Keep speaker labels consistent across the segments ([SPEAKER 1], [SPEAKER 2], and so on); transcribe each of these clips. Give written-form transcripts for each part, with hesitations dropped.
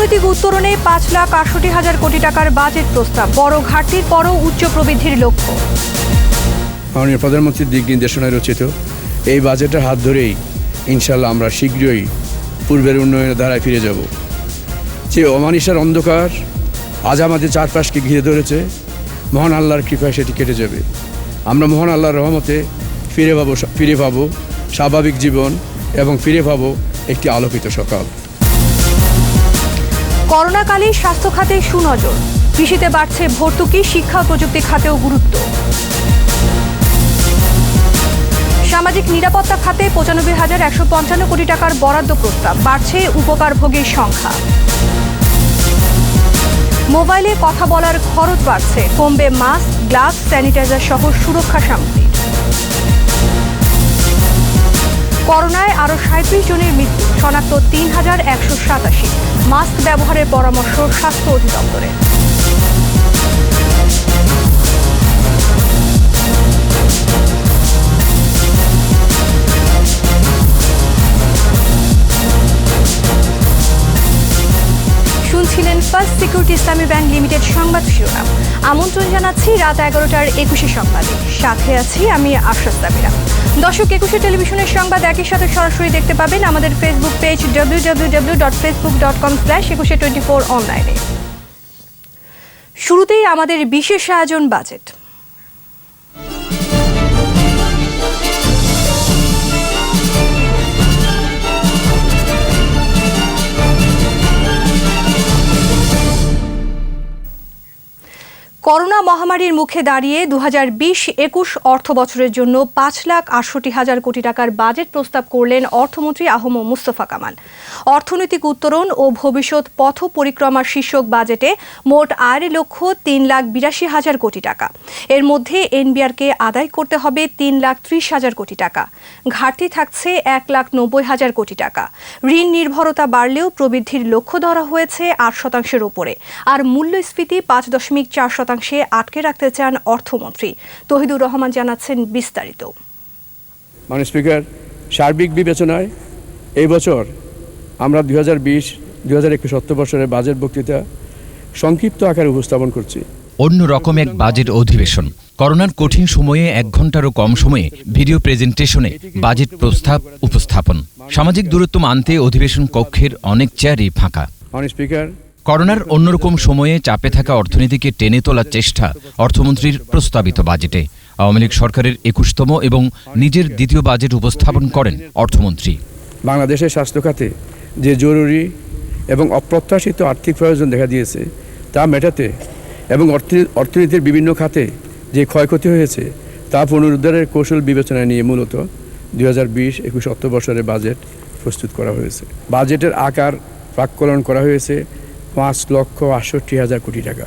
[SPEAKER 1] অর্থনৈতিক উত্তরণে 5,68,000 কোটি টাকার বাজেট প্রস্তাব, বড় ঘাটতির পরও উচ্চ প্রবৃদ্ধির লক্ষ্য।
[SPEAKER 2] মাননীয় প্রধানমন্ত্রীর দিক নির্দেশনায় রচিত এই বাজেটের হাত ধরেই ইনশাল্লাহ আমরা শীঘ্রই পূর্বের উন্নয়নের ধারায় ফিরে যাব। যে অমানিসার অন্ধকার আজ আমাদের চারপাশকে ঘিরে ধরেছে, মহান আল্লাহর কৃপায় সেটি কেটে যাবে। আমরা মহান আল্লাহর রহমতে ফিরে পাবো স্বাভাবিক জীবন এবং ফিরে পাবো একটি আলোকিত সকাল।
[SPEAKER 1] করোনাকালে স্বাস্থ্য খাতে সুনজর, কৃষিতে বাড়ছে ভর্তুকি, শিক্ষা ও প্রযুক্তি খাতেও গুরুত্ব। সামাজিক নিরাপত্তা খাতে 95,155 কোটি টাকার বরাদ্দ প্রস্তাব, বাড়ছে উপকারভোগীর সংখ্যা। মোবাইলে কথা বলার খরচ বাড়ছে, কমবে মাস্ক, গ্লাভস, স্যানিটাইজার সহ সুরক্ষা সামগ্রী। করোনায় আরও 37 জনের মৃত্যু, শনাক্ত 3,187। মাস্ক ব্যবহারের পরামর্শ স্বাস্থ্য অধিদপ্তরের। শুনছিলেন ফার্স্ট সিকিউরিটি ইসলামী ব্যাংক লিমিটেড সংবাদ শিরোনাম। আমন্ত্রণ জানাচ্ছি রাত 11টার 21 সংবাদে। সাথে আছি আমি আশরাফ সাবিরা। দর্শক, 21 টেলিভিশনের সংবাদ একই সাথে সরাসরি দেখতে পাবেন আমাদের ফেসবুক পেজ www.facebook.com/2124 অনলাইনে। শুরুতেই আমাদের বিশেষ আয়োজন বাজেট। করোনা মহামারীর মুখে দাঁড়িয়ে 2020-21 অর্থ বছরের জন্য 5,68,000 কোটি টাকার বাজেট প্রস্তাব করলেন অর্থমন্ত্রী আ.হ.ম মুস্তফা কামাল। অর্থনৈতিক উত্তরণ ও ভবিষ্যৎ পথ পরিক্রমা শীর্ষক বাজেটে মোট আয়ের লক্ষ্য 3,82,000 কোটি টাকা। এর মধ্যে এনবিআরকে আদায় করতে হবে 3,30,000 কোটি টাকা। ঘাটতি থাকছে 1,90,000 কোটি টাকা। ঋণ নির্ভরতা বাড়লেও প্রবৃদ্ধির লক্ষ্য ধরা হয়েছে 8% উপরে, আর মূল্যস্ফীতি 5.4% আটকে রাখতে চান অর্থমন্ত্রী। তহিদুর রহমান জানাচ্ছেন বিস্তারিত।
[SPEAKER 2] মাননীয় স্পিকার, সার্বিক বিবেচনায় এই বছর আমরা 2020-2021 অর্থ বছরের বাজেট বক্তৃতা সংক্ষিপ্ত আকারে উপস্থাপন করছি।
[SPEAKER 3] অন্য রকম এক বাজেট অধিবেশন। করোনার কঠিন সময়ে 1 ঘন্টারও কম সময়ে ভিডিও প্রেজেন্টেশনে বাজেট প্রস্তাব উপস্থাপন। সামাজিক দূরত্ব মানতে অধিবেশন কক্ষের অনেক চেয়ারই ফাঁকা।
[SPEAKER 2] মাননীয় স্পিকার,
[SPEAKER 3] করোনার অন্যরকম সময়ে চাপে থাকা অর্থনীতিকে টেনে তোলার চেষ্টা অর্থমন্ত্রীর প্রস্তাবিত বাজেটে। আওয়ামী লীগ সরকারের 21তম এবং নিজের দ্বিতীয় বাজেট উপস্থাপন করেন অর্থমন্ত্রী।
[SPEAKER 2] বাংলাদেশের স্বাস্থ্য খাতে যে জরুরি এবং অপ্রত্যাশিত আর্থিক প্রয়োজন দেখা দিয়েছে তা মেটাতে এবং অর্থনীতির বিভিন্ন খাতে যে ক্ষয়ক্ষতি হয়েছে তা পুনরুদ্ধারের কৌশল বিবেচনায় নিয়ে মূলত 2020-21 অর্থ বছরের বাজেট প্রস্তুত করা হয়েছে। বাজেটের আকার প্রাক্কলন করা হয়েছে 5,68,000 কোটি টাকা।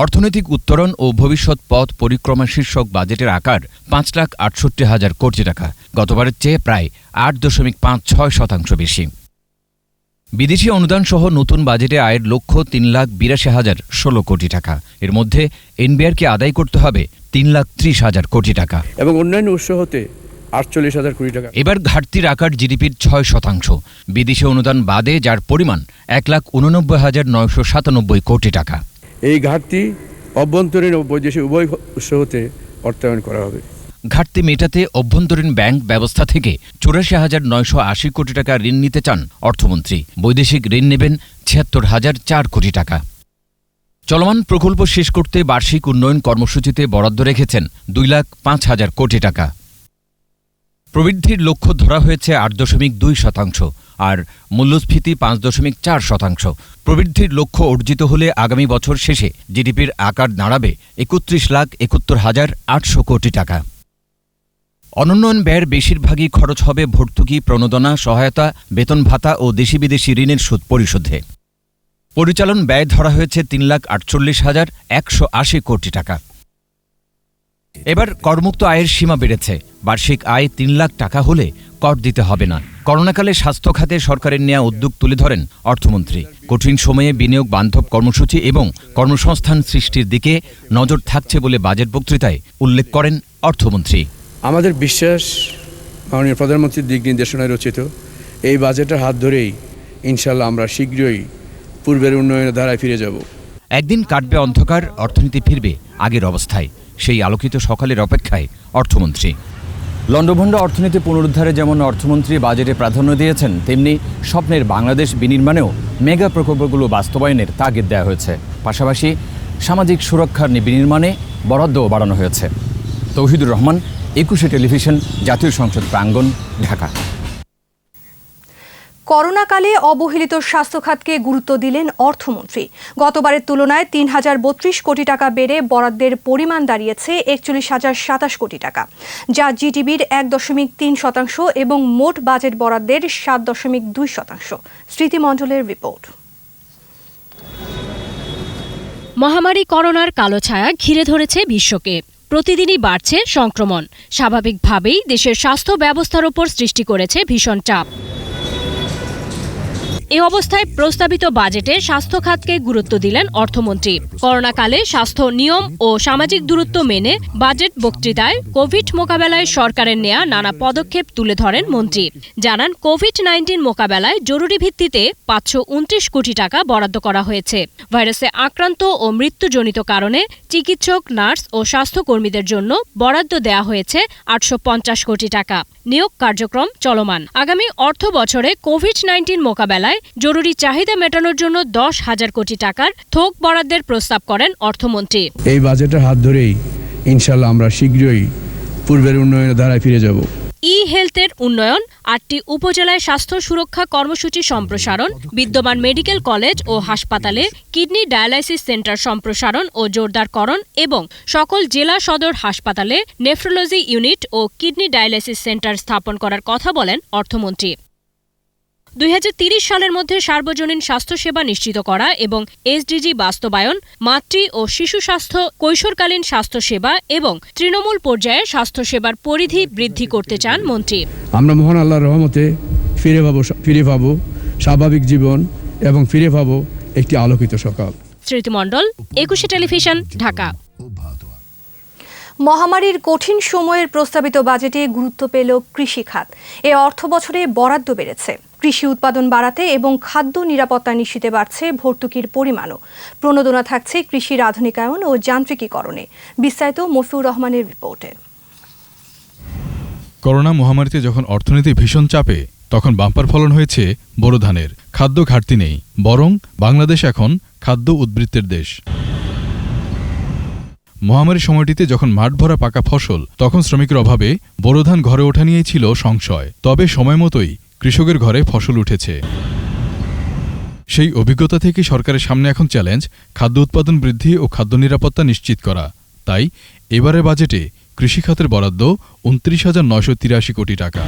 [SPEAKER 3] অর্থনৈতিক উত্তরণ ও ভবিষ্যৎ পথ পরিক্রমা শীর্ষক বাজেটের আকার 5,68,000 কোটি টাকা, গতবারের চেয়ে প্রায় 8.56% বেশি। বিদেশি অনুদান সহ নতুন বাজেটে আয়ের লক্ষ্য 3,82,016 কোটি টাকা। এর মধ্যে এনবিআরকে আদায় করতে হবে 3,30,000 কোটি টাকা
[SPEAKER 2] এবং অন্যান্য উৎস হতে 48,000 কোটি টাকা।
[SPEAKER 3] এবার ঘাটতির আকার জিডিপির 6%, বিদেশি অনুদান বাদে যার পরিমাণ 1,89,997 কোটি টাকা।
[SPEAKER 2] এই ঘাটতি অভ্যন্তরীণ ও বৈদেশিক উভয় উৎস হতে অর্থায়ন করা হবে।
[SPEAKER 3] ঘাটতি মেটাতে অভ্যন্তরীণ ব্যাংক ব্যবস্থা থেকে 84,980 কোটি টাকা ঋণ নিতে চান অর্থমন্ত্রী। বৈদেশিক ঋণ নেবেন 76,004 কোটি টাকা। চলমান প্রকল্প শেষ করতে বার্ষিক উন্নয়ন কর্মসূচিতে বরাদ্দ রেখেছেন 2,05,000 কোটি টাকা। প্রবৃদ্ধির লক্ষ্য ধরা হয়েছে 8.2%, আর মূল্যস্ফীতি 5.4%। প্রবৃদ্ধির লক্ষ্য অর্জিত হলে আগামী বছর শেষে জিডিপির আকার দাঁড়াবে 31,71,800 কোটি টাকা। অনুন্নয়ন ব্যয়ের বেশিরভাগই খরচ হবে ভর্তুকি, প্রণোদনা, সহায়তা, বেতন ভাতা ও দেশি বিদেশি ঋণের সুদ পরিশোধে। পরিচালন ব্যয় ধরা হয়েছে 3,48,180 কোটি টাকা। এবার করমুক্ত আয়ের সীমা বেড়েছে। বার্ষিক আয় 3 লাখ টাকা হলে কর দিতে হবে না। করোনাকালে স্বাস্থ্য খাতে সরকারের নেওয়া উদ্যোগ তুলে ধরেন অর্থমন্ত্রী। কঠিন সময়ে বিনিয়োগ বান্ধব কর্মসূচি এবং কর্মসংস্থান সৃষ্টির দিকে নজর থাকছে বলে বাজেট বক্তৃতায় উল্লেখ করেন অর্থমন্ত্রী।
[SPEAKER 2] আমাদের বিশ্বাস, মাননীয় প্রধানমন্ত্রীর দিক নির্দেশনায় রচিত এই বাজেটের হাত ধরেই ইনশাল্লাহ আমরা শীঘ্রই পূর্বের উন্নয়নের ধারায় ফিরে যাব।
[SPEAKER 3] একদিন কাটবে অন্ধকার, অর্থনীতি ফিরবে আগের অবস্থায়। সেই আলোকিত সকালের অপেক্ষায় অর্থমন্ত্রী।
[SPEAKER 4] লণ্ডভণ্ড অর্থনীতি পুনরুদ্ধারে যেমন অর্থমন্ত্রী বাজেটে প্রাধান্য দিয়েছেন, তেমনি স্বপ্নের বাংলাদেশ বিনির্মাণেও মেগা প্রকল্পগুলো বাস্তবায়নের তাগিদ দেওয়া হয়েছে। পাশাপাশি সামাজিক সুরক্ষার বিনির্মাণে বরাদ্দও বাড়ানো হয়েছে। তৌহিদুর রহমান, 21 টেলিভিশন, জাতীয় সংসদ প্রাঙ্গণ, ঢাকা।
[SPEAKER 1] করোনাকালে অবহেলিত স্বাস্থ্য খাতকে গুরুত্ব দিলেন অর্থমন্ত্রী। গতবারের তুলনায় ৩,০৩২ কোটি টাকা বেড়ে বরাদ্দের পরিমাণ দাঁড়িয়েছে ৪১,০২৭ কোটি টাকা, যা জিডিপির ১.৩% এবং মোট বাজেট বরাদ্দের ৭.২%। স্মৃতিমণ্ডলের রিপোর্ট।
[SPEAKER 5] মহামারী করোনার কালো ছায়া ঘিরে ধরেছে বিশ্বকে। প্রতিদিনই বাড়ছে সংক্রমণ। স্বাভাবিকভাবেই দেশের স্বাস্থ্য ব্যবস্থার ওপর সৃষ্টি করেছে ভীষণ চাপ। এ অবস্থায় প্রস্তাবিত বাজেটে স্বাস্থ্য খাতকে গুরুত্ব দিলেন অর্থমন্ত্রী। করোনাকালে স্বাস্থ্য নিয়ম ও সামাজিক দূরত্ব মেনে বাজেট বক্তৃতায় কোভিড মোকাবেলায় সরকারের নেয়া নানা পদক্ষেপ তুলে ধরেন মন্ত্রী। জানান, কোভিড-19 মোকাবেলায় জরুরি ভিত্তিতে ৫২৯ কোটি টাকা বরাদ্দ করা হয়েছে। ভাইরাসে আক্রান্ত ও মৃত্যুজনিত কারণে চিকিৎসক, নার্স ও স্বাস্থ্যকর্মীদের জন্য বরাদ্দ দেয়া হয়েছে ৮৫০ কোটি টাকা। নিয়োগ কার্যক্রম চলমান। আগামী অর্থ বছরে কোভিড-19 মোকাবেলায় জরুরি চাহিদা মেটানোর জন্য ১০,০০০ কোটি টাকার থোক বরাদ্দের প্রস্তাব করেন অর্থমন্ত্রী।
[SPEAKER 2] এই বাজেটের হাত ধরেই ইনশাল্লাহ আমরা শীঘ্রই পূর্বের উন্নয়নের ধারায় ফিরে যাব।
[SPEAKER 5] ই-হেলথের উন্নয়ন, ৮টি উপজেলায় স্বাস্থ্য সুরক্ষা কর্মসূচি সম্প্রসারণ, বিদ্যমান মেডিকেল কলেজ ও হাসপাতালে কিডনি ডায়ালাইসিস সেন্টার সম্প্রসারণ ও জোরদারকরণ এবং সকল জেলা সদর হাসপাতালে নেফ্রোলজি ইউনিট ও কিডনি ডায়ালাইসিস সেন্টার স্থাপন করার কথা বলেন অর্থমন্ত্রী। ২০৩০ সালের মধ্যে সার্বজনীন স্বাস্থ্যসেবা নিশ্চিত করা এবং এসডিজি বাস্তবায়ন, মাতৃ ও শিশু স্বাস্থ্য, কৈশোরকালীন স্বাস্থ্যসেবা এবং তৃণমূল পর্যায়ে স্বাস্থ্যসেবার পরিধি বৃদ্ধি করতে চান মন্ত্রী।
[SPEAKER 2] আমরা মহান আল্লাহর রহমতে ফিরে পাবো স্বাভাবিক জীবন এবং ফিরে পাবো একটি আলোকিত সকাল।
[SPEAKER 5] স্মৃতিমণ্ডল, 21 টেলিভিশন, ঢাকা।
[SPEAKER 1] মহামারীর কঠিন সময়ের প্রস্তাবিত বাজেটে গুরুত্ব পেল কৃষি খাত। এ অর্থ বছরে বরাদ্দ বেড়েছে। কৃষি উৎপাদন বাড়াতে এবং খাদ্য নিরাপত্তা নিশ্চিতে বাড়ছে ভর্তুকির পরিমাণও। প্রণোদনা থাকছে কৃষির আধুনিকায়ন ও যান্ত্রিকীকরণে। বিস্তারিত মফিউর রহমানের রিপোর্টে।
[SPEAKER 6] করোনা মহামারীতে যখন অর্থনীতি ভীষণ চাপে, তখন বাম্পার ফলন হয়েছে বোরো ধানের। খাদ্য ঘাটতি নেই, বরং বাংলাদেশ এখন খাদ্য উদ্বৃত্তের দেশ। মহামারীর সময়টিতে যখন মাঠ ভরা পাকা ফসল, তখন শ্রমিকের অভাবে বোরো ধান ঘরে ওঠা নিয়েই ছিল সংশয়। তবে সময় মতোই কৃষকের ঘরে ফসল উঠেছে। সেই অভিজ্ঞতা থেকে সরকারের সামনে এখন চ্যালেঞ্জ খাদ্য উৎপাদন বৃদ্ধি ও খাদ্য নিরাপত্তা নিশ্চিত করা। তাই এবারের বাজেটে কৃষি খাতের বরাদ্দ ২৯,৯৮৩ কোটি টাকা।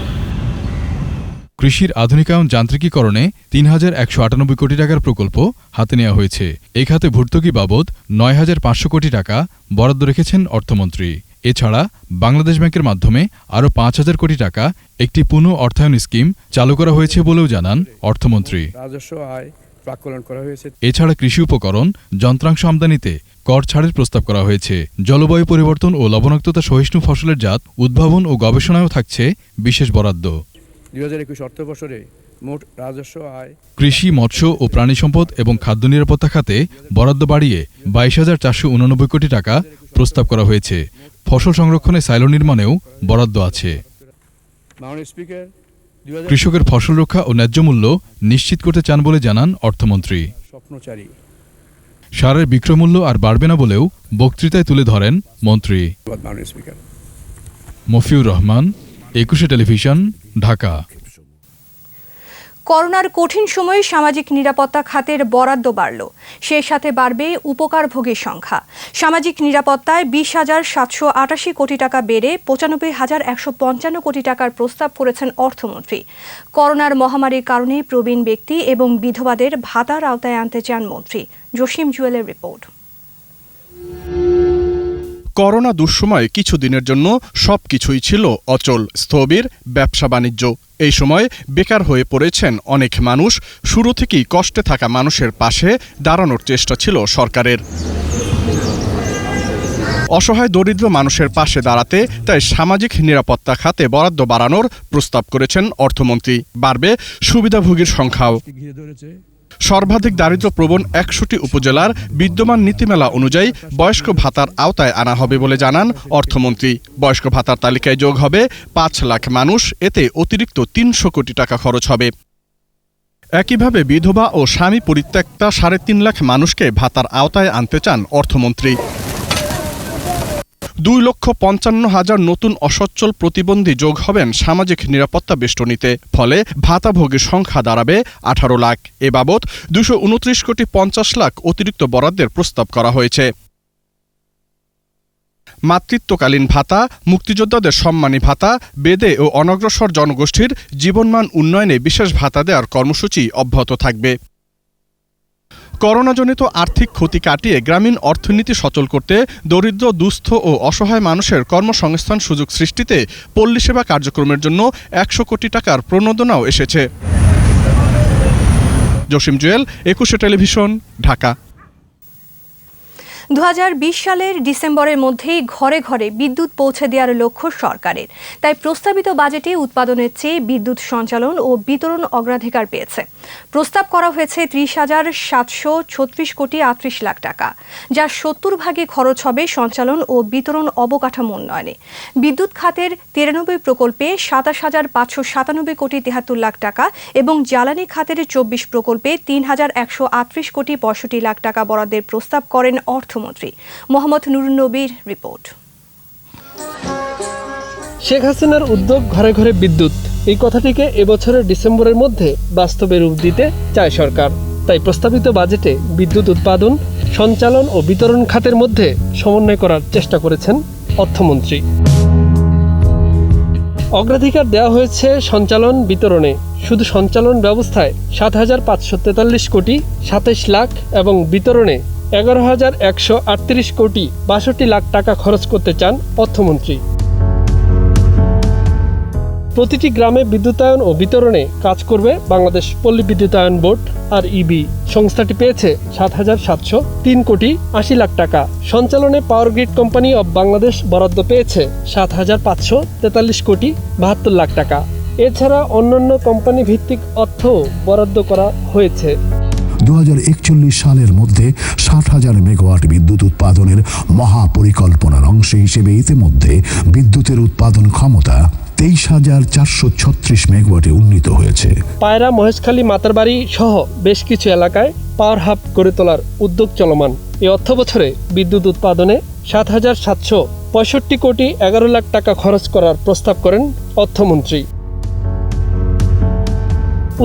[SPEAKER 6] কৃষির আধুনিকায়ন যান্ত্রিকীকরণে ৩,১৯৮ কোটি টাকার প্রকল্প হাতে নেওয়া হয়েছে। এই খাতে ভর্তুকি বাবদ ৯,৫০০ কোটি টাকা বরাদ্দ রেখেছেন অর্থমন্ত্রী। এছাড়া বাংলাদেশ ব্যাংকের মাধ্যমে আরও ৫,০০০ কোটি টাকা একটি পুনঃ অর্থায়ন স্কিম চালু করা হয়েছে বলেও জানান অর্থমন্ত্রী। এছাড়া কৃষি উপকরণ, যন্ত্রাংশ আমদানিতে কর ছাড়ের প্রস্তাব করা হয়েছে। জলবায়ু পরিবর্তন ও লবণাক্ততা সহিষ্ণু ফসলের জাত উদ্ভাবন ও গবেষণায়ও থাকছে বিশেষ বরাদ্দ।
[SPEAKER 2] ২০২১ অর্থ বছরে মোট রাজস্ব আয়
[SPEAKER 6] কৃষি, মৎস্য ও প্রাণী সম্পদ এবং খাদ্য নিরাপত্তা খাতে বরাদ্দ বাড়িয়ে ২২,৪৮৯ কোটি টাকা প্রস্তাব করা হয়েছে। ফসল সংরক্ষণে সাইলো নির্মাণেও বরাদ্দ আছে। কৃষকের ফসল রক্ষা ও ন্যায্য মূল্য নিশ্চিত করতে চান বলে জানান অর্থমন্ত্রী। সারের বিক্রয়মূল্য আর বাড়বে না বলেও বক্তৃতায় তুলে ধরেন মন্ত্রী। মফিউর রহমান, 21 টেলিভিশন, ঢাকা।
[SPEAKER 1] করোনার কঠিন সময়ে সামাজিক নিরাপত্তা খাতের বরাদ্দ বাড়ল। সেই সাথে বাড়বে উপকারভোগীর সংখ্যা। সামাজিক নিরাপত্তায় ২০,৭৮৮ কোটি টাকা বেড়ে ৯৫,১৫৫ কোটি টাকার প্রস্তাব করেছেন অর্থমন্ত্রী। করোনার মহামারীর কারণে প্রবীণ ব্যক্তি এবং বিধবাদের ভাতার আওতায় আনতে চান মন্ত্রী। জসিম জুয়েলের রিপোর্ট।
[SPEAKER 7] করোনা দুঃসময়ে কিছুদিনের জন্য সবকিছুই ছিল অচল, স্থবির ব্যবসা বাণিজ্য। এই সময় বেকার হয়ে পড়েছেন অনেক মানুষ। শুরু থেকেই কষ্টে থাকা মানুষের পাশে দাঁড়ানোর চেষ্টা ছিল সরকারের। অসহায় দরিদ্র মানুষের পাশে দাঁড়াতে তাই সামাজিক নিরাপত্তা খাতে বরাদ্দ বাড়ানোর প্রস্তাব করেছেন অর্থমন্ত্রী। বাড়বে সুবিধাভোগীর সংখ্যাও। সর্বাধিক দারিদ্র্যপ্রবণ ১০০টি উপজেলার বিদ্যমান নীতিমালা অনুযায়ী বয়স্ক ভাতার আওতায় আনা হবে বলে জানান অর্থমন্ত্রী। বয়স্ক ভাতার তালিকায় যোগ হবে ৫ লাখ মানুষ, এতে অতিরিক্ত ৩০০ কোটি টাকা খরচ হবে। একইভাবে বিধবা ও স্বামী পরিত্যক্তা ৩.৫ লাখ মানুষকে ভাতার আওতায় আনতে চান অর্থমন্ত্রী। 2,55,000 নতুন অসচ্ছল প্রতিবন্ধী যোগ হবেন সামাজিক নিরাপত্তা বেষ্টনীতে, ফলে ভাতাভোগীর সংখ্যা দাঁড়াবে 18 লাখ। এ বাবদ 229 কোটি 50 লাখ অতিরিক্ত বরাদ্দের প্রস্তাব করা হয়েছে। মাতৃত্বকালীন ভাতা, মুক্তিযোদ্ধাদের সম্মানী ভাতা, বেদে ও অনগ্রসর জনগোষ্ঠীর জীবনমান উন্নয়নে বিশেষ ভাতা দেওয়ার কর্মসূচি অব্যাহত থাকবে। করোনাজনিত আর্থিক ক্ষতি কাটিয়ে গ্রামীণ অর্থনীতি সচল করতে দরিদ্র, দুস্থ ও অসহায় মানুষের কর্মসংস্থান সুযোগ সৃষ্টিতে পল্লী সেবা কার্যক্রমের জন্য 100 কোটি টাকার প্রণোদনাও এসেছে। জসিম জুয়েল, 21 টেলিভিশন, ঢাকা।
[SPEAKER 1] 2020 সালের ডিসেম্বরের মধ্যেই ঘরে ঘরে বিদ্যুৎ পৌঁছে দেওয়ার লক্ষ্য সরকারের। তাই প্রস্তাবিত বাজেটে উৎপাদনের চেয়ে বিদ্যুৎ সঞ্চালন ও বিতরণ অগ্রাধিকার পেয়েছে। প্রস্তাব করা হয়েছে 30,736 কোটি 38 লাখ টাকা, যার 70 ভাগে খরচ হবে সঞ্চালন ও বিতরণ অবকাঠামো উন্নয়নে। বিদ্যুৎ খাতের 93 প্রকল্পে 27,597 কোটি 73 লাখ টাকা এবং জ্বালানি খাতের 24 প্রকল্পে 3,138 কোটি 65 লাখ টাকা বরাদ্দের প্রস্তাব করেন অর্থমন্ত্রী মোহাম্মদ নুরুন নবীর রিপোর্ট।
[SPEAKER 8] শেখ হাসিনার উদ্যোগ ঘরে ঘরে বিদ্যুৎ, এই কথাটিকে এবছরের ডিসেম্বরের মধ্যে বাস্তবে রূপ দিতে চায় সরকার। তাই প্রস্তাবিত বাজেটে বিদ্যুৎ উৎপাদন, সঞ্চালন ও বিতরণ খাতের মধ্যে সমন্বয় করার চেষ্টা করেছেন অর্থমন্ত্রী। অগ্রাধিকার দেওয়া হয়েছে সঞ্চালন বিতরণে। শুধু সঞ্চালন ব্যবস্থায় 7,543 কোটি 27 লাখ এবং বিতরণে 11,138 কোটি 62 লাখ টাকা খরচ করতে চান অর্থমন্ত্রী। প্রতিটি গ্রামে বিদ্যুতায়ন ও বিতরণে কাজ করবে বাংলাদেশ পল্লী বিদ্যুতায়ন বোর্ড আর ইবি। সংস্থাটি পেয়েছে 7,703 কোটি 80 লাখ টাকা। সঞ্চালনে power grid company of Bangladesh বরাদ্দ পেয়েছে 7,543 কোটি 72 লাখ টাকা। এছাড়া অন্যান্য কোম্পানি ভিত্তিক অর্থও বরাদ্দ করা হয়েছে।
[SPEAKER 9] 2041 সালের মধ্যে 60,000 মেগাওয়াট বিদ্যুৎ উৎপাদনের মহাপরিকল্পনার অংশ হিসেবে ইতিমধ্যে বিদ্যুতের উৎপাদন ক্ষমতা 23,436 মেগাওয়াটে উন্নীত হয়েছে।
[SPEAKER 8] পায়রা, মহেশখালী, মাতারবাড়ি সহ বেশ কিছু এলাকায় পাওয়ার হাব গড়ে তোলার উদ্যোগ চলমান। এই অর্থ বছরে বিদ্যুৎ উৎপাদনে 7,765 কোটি 11 লাখ টাকা খরচ করার প্রস্তাব করেন অর্থমন্ত্রী।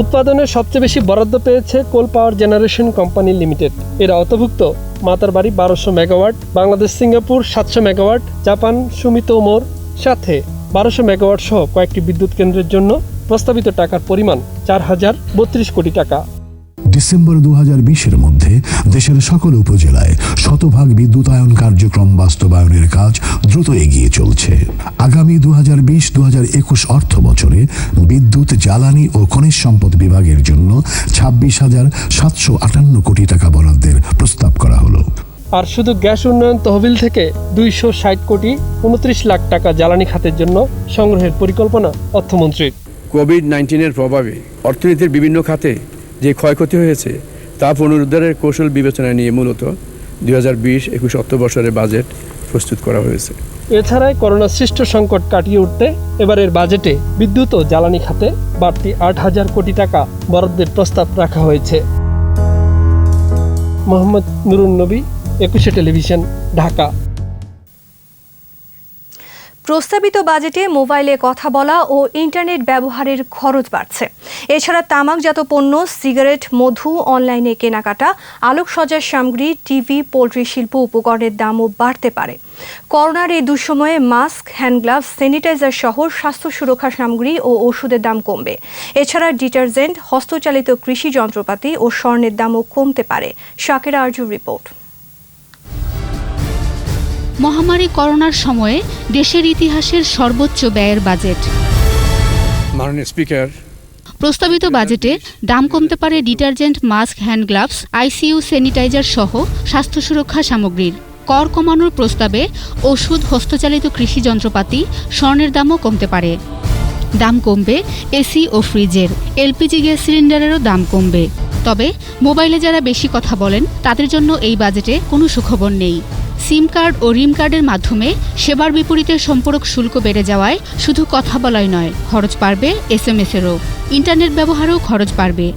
[SPEAKER 8] উৎপাদনে সবচেয়ে বেশি বরাদ্দ পেয়েছে coal power generation company limited. এর আওতাভুক্ত Matarbari 1200 megawatt, Bangladesh Singapore 700 megawatt, Japan সুমিতোমোর সাথে 1200 মেগাওয়াট সহ কয়েকটি বিদ্যুৎ কেন্দ্রের জন্য প্রস্তাবিত টাকার পরিমাণ 4,032 কোটি টাকা।
[SPEAKER 9] ডিসেম্বর 2020-এর মধ্যে দেশের সকল উপজেলায় শতভাগ বিদ্যুতায়ন কার্যক্রম বাস্তবায়নের কাজ দ্রুত এগিয়ে চলছে। আগামী 2020-2021 অর্থ বছরে বিদ্যুৎ, জ্বালানি ও খনিজ সম্পদ বিভাগের জন্য 26,758 কোটি টাকা বরাদ্দের প্রস্তাব করা হলো।
[SPEAKER 8] আর শুধু গ্যাস উন্নয়ন তহবিল থেকে 260 কোটি 29 লাখ টাকা জ্বালানি খাতের জন্য সংগ্রহের পরিকল্পনা অর্থমন্ত্রীর।
[SPEAKER 2] কোভিড-19-এর প্রভাবে অর্থনীতির বিভিন্ন খাতে যে ক্ষয়ক্ষতি হয়েছে তা পুনরুদ্ধারের কৌশল বিবেচনায় নিয়ে মূলত 2020-21 অর্থবর্ষের বাজেট প্রস্তুত করা হয়েছে।
[SPEAKER 8] এছাড়াই করোনা সৃষ্ট সংকট কাটিয়ে উঠতে এবারের বাজেটে বিদ্যুৎ ও জ্বালানি খাতে বাড়তি 8,000 কোটি টাকা বরাদ্দের প্রস্তাব রাখা হয়েছে। মোহাম্মদ নুরুন নবী, 21 টেলিভিশন, ঢাকা।
[SPEAKER 1] প্রস্তাবিত বাজেটে মোবাইলে কথা বলা ও ইন্টারনেট ব্যবহারের খরচ বাড়ছে। এছাড়া তামাকজাত পণ্য, সিগারেট, মধু, অনলাইনে কেনাকাটা, আলোকসজ্জার সামগ্রী, টিভি, পোল্ট্রি শিল্প উপকরণের দামও বাড়তে পারে। করোনার এই দুঃসময়ে মাস্ক, হ্যান্ড গ্লাভস, স্যানিটাইজার সহ স্বাস্থ্য সুরক্ষা সামগ্রী ও ওষুধের দাম কমবে। এছাড়া ডিটারজেন্ট, হস্তচালিত কৃষি যন্ত্রপাতি ও স্বর্ণের দামও কমতে পারে। শাকেরা আরজুর রিপোর্ট।
[SPEAKER 10] মহামারী করোনার সময়ে দেশের ইতিহাসের সর্বোচ্চ ব্যয়ের বাজেট।
[SPEAKER 2] মাননীয় স্পিকার,
[SPEAKER 10] প্রস্তাবিত বাজেটে দাম কমতে পারে detergent, mask, hand gloves, ICU, sanitizer সহ স্বাস্থ্য সুরক্ষা সামগ্রীর। কর কমানোর প্রস্তাবে ওষুধ, হস্তচালিত কৃষি যন্ত্রপাতি, স্বর্ণের দামও কমতে পারে। দাম কমবে এসি ও ফ্রিজের। এলপিজি গ্যাস সিলিন্ডারেরও দাম কমবে। তবে মোবাইলে যারা বেশি কথা বলেন তাদের জন্য এই বাজেটে কোনো সুখবর নেই। সিম কার্ড ও রিম কার্ডের মাধ্যমে সেবার বিপরীতে সম্পূরক শুল্ক বেড়ে যাওয়ায় শুধু কথা বলাই নয়, খরচ বাড়বে SMS-এরও, ইন্টারনেট ব্যবহারেও খরচ বাড়বে।